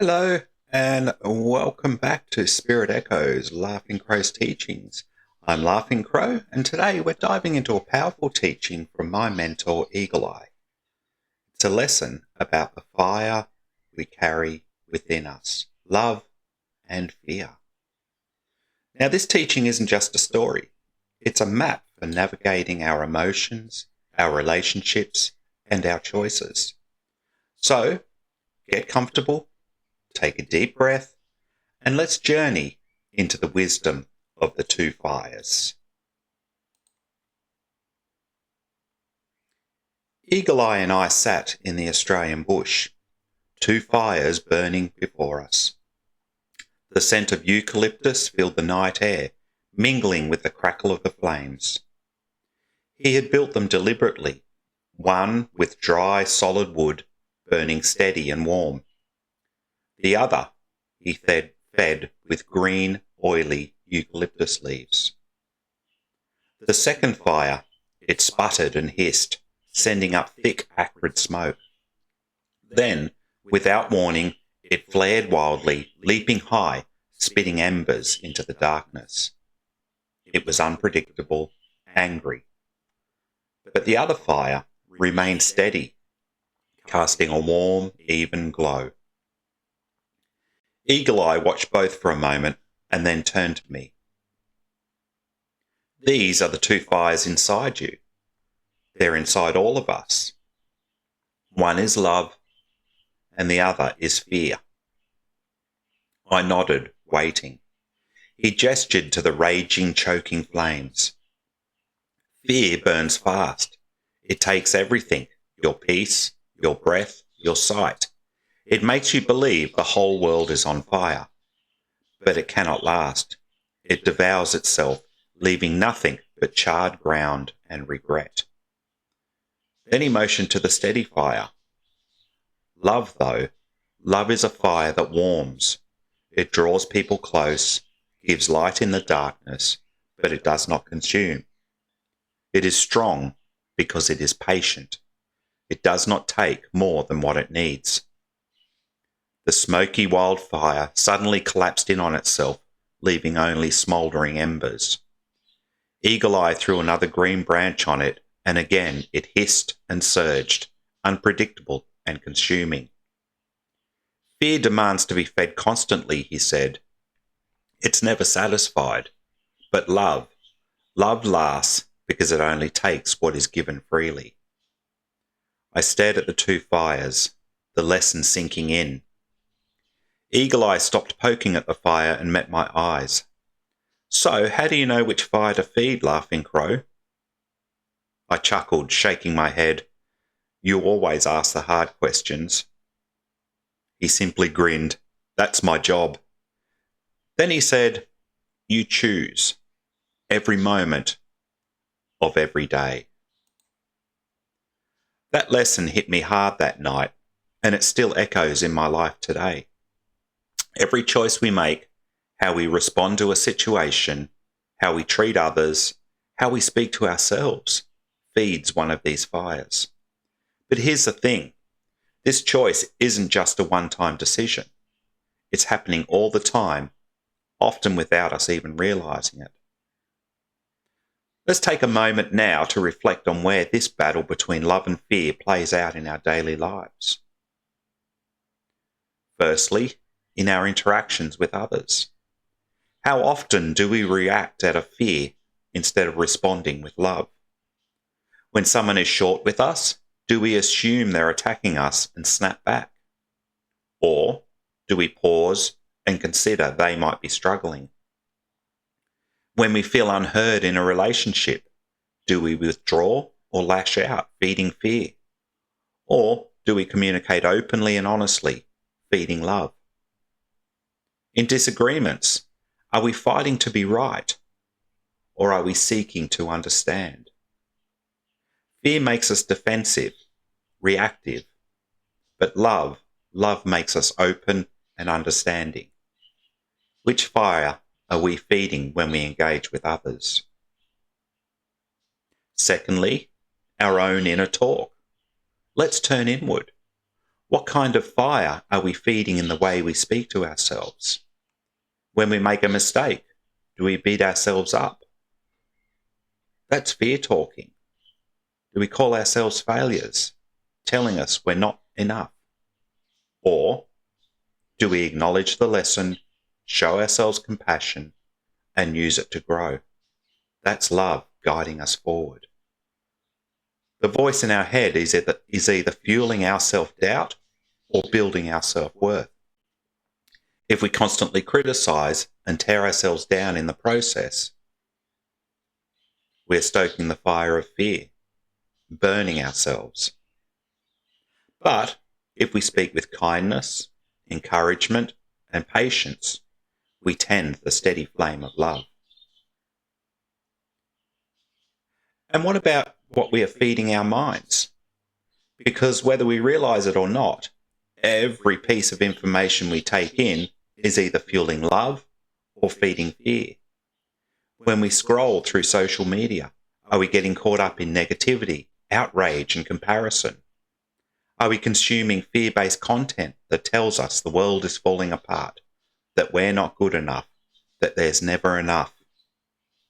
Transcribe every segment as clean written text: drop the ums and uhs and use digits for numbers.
Hello, and welcome back to Spirit Echoes, Laughing Crow's Teachings. I'm Laughing Crow, and today we're diving into a powerful teaching from my mentor, Eagle Eye. It's a lesson about the fire we carry within us, love and fear. Now, this teaching isn't just a story. It's a map for navigating our emotions, our relationships, and our choices. So, get comfortable, take a deep breath, and let's journey into the wisdom of the two fires. Eagle Eye and I sat in the Australian bush, two fires burning before us. The scent of eucalyptus filled the night air, mingling with the crackle of the flames. He had built them deliberately, one with dry, solid wood, burning steady and warm. The other he fed with green, oily eucalyptus leaves. The second fire, it sputtered and hissed, sending up thick, acrid smoke. Then, without warning, it flared wildly, leaping high, spitting embers into the darkness. It was unpredictable, angry. But the other fire remained steady, casting a warm, even glow. Eagle Eye watched both for a moment and then turned to me. These are the two fires inside you. They're inside all of us. One is love and the other is fear. I nodded, waiting. He gestured to the raging, choking flames. Fear burns fast. It takes everything, your peace, your breath, your sight. It makes you believe the whole world is on fire. But it cannot last. It devours itself, leaving nothing but charred ground and regret. Then he motioned to the steady fire. Love, though, love is a fire that warms. It draws people close, gives light in the darkness, but it does not consume. It is strong because it is patient. It does not take more than what it needs. The smoky wildfire suddenly collapsed in on itself, leaving only smouldering embers. Eagle Eye threw another green branch on it, and again it hissed and surged, unpredictable and consuming. Fear demands to be fed constantly, he said. It's never satisfied. But love lasts because it only takes what is given freely. I stared at the two fires, the lesson sinking in. Eagle Eye stopped poking at the fire and met my eyes. So, how do you know which fire to feed, Laughing Crow? I chuckled, shaking my head. You always ask the hard questions. He simply grinned. That's my job. Then he said, you choose every moment of every day. That lesson hit me hard that night, and it still echoes in my life today. Every choice we make, how we respond to a situation, how we treat others, how we speak to ourselves, feeds one of these fires. But here's the thing. This choice isn't just a one-time decision. It's happening all the time, often without us even realizing it. Let's take a moment now to reflect on where this battle between love and fear plays out in our daily lives. Firstly, in our interactions with others. How often do we react out of fear instead of responding with love? When someone is short with us, do we assume they're attacking us and snap back? Or do we pause and consider they might be struggling? When we feel unheard in a relationship, do we withdraw or lash out, feeding fear? Or do we communicate openly and honestly, feeding love? In disagreements, are we fighting to be right? Or are we seeking to understand? Fear makes us defensive, reactive. But love makes us open and understanding. Which fire are we feeding when we engage with others? Secondly, our own inner talk. Let's turn inward. What kind of fire are we feeding in the way we speak to ourselves? When we make a mistake, do we beat ourselves up? That's fear talking. Do we call ourselves failures, telling us we're not enough? Or do we acknowledge the lesson, show ourselves compassion, and use it to grow? That's love guiding us forward. The voice in our head is either fueling our self-doubt or building our self-worth. If we constantly criticize and tear ourselves down in the process, we're stoking the fire of fear, burning ourselves. But if we speak with kindness, encouragement, and patience, we tend the steady flame of love. And what about what we are feeding our minds? Because whether we realize it or not, every piece of information we take in is either fueling love or feeding fear. When we scroll through social media, are we getting caught up in negativity, outrage, and comparison? Are we consuming fear-based content that tells us the world is falling apart, that we're not good enough, that there's never enough,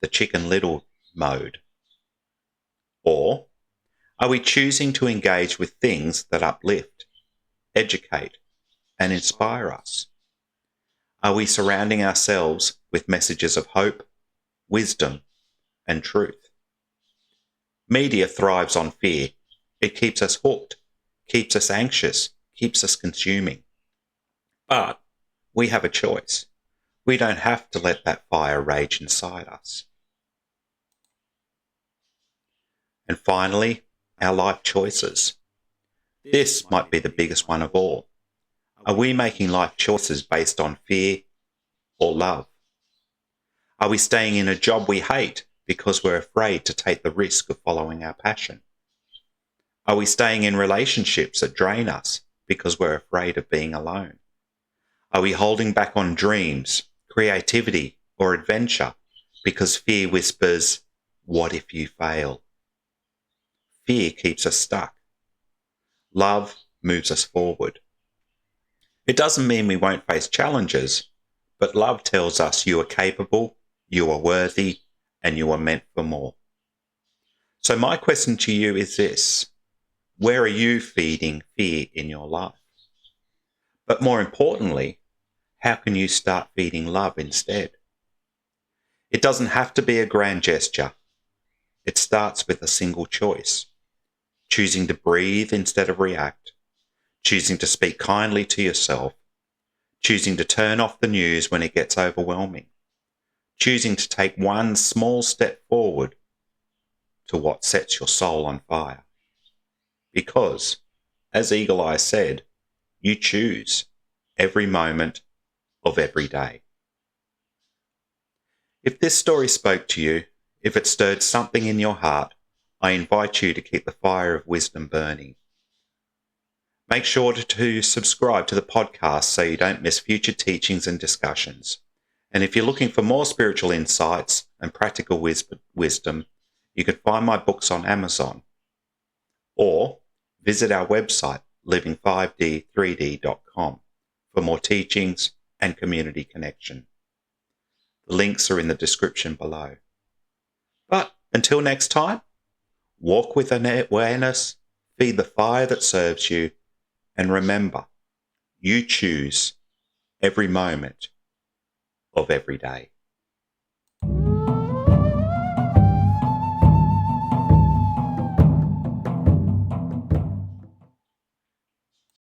the Chicken Little mode? Or are we choosing to engage with things that uplift, educate, and inspire us? Are we surrounding ourselves with messages of hope, wisdom, and truth? Media thrives on fear. It keeps us hooked, keeps us anxious, keeps us consuming. But we have a choice. We don't have to let that fire rage inside us. And finally, our life choices. This might be the biggest one of all. Are we making life choices based on fear or love? Are we staying in a job we hate because we're afraid to take the risk of following our passion? Are we staying in relationships that drain us because we're afraid of being alone? Are we holding back on dreams, creativity, or adventure because fear whispers, "What if you fail?" Fear keeps us stuck. Love moves us forward. It doesn't mean we won't face challenges, but love tells us you are capable, you are worthy, and you are meant for more. So my question to you is this: where are you feeding fear in your life? But more importantly, how can you start feeding love instead? It doesn't have to be a grand gesture. It starts with a single choice: choosing to breathe instead of react, choosing to speak kindly to yourself, choosing to turn off the news when it gets overwhelming, choosing to take one small step forward to what sets your soul on fire. Because, as Eagle Eye said, you choose every moment of every day. If this story spoke to you, if it stirred something in your heart, I invite you to keep the fire of wisdom burning. Make sure to subscribe to the podcast so you don't miss future teachings and discussions. And if you're looking for more spiritual insights and practical wisdom, you can find my books on Amazon. Or visit our website, living5d3d.com, for more teachings and community connection. The links are in the description below. But until next time, walk with an awareness, feed the fire that serves you, and remember, you choose every moment of every day.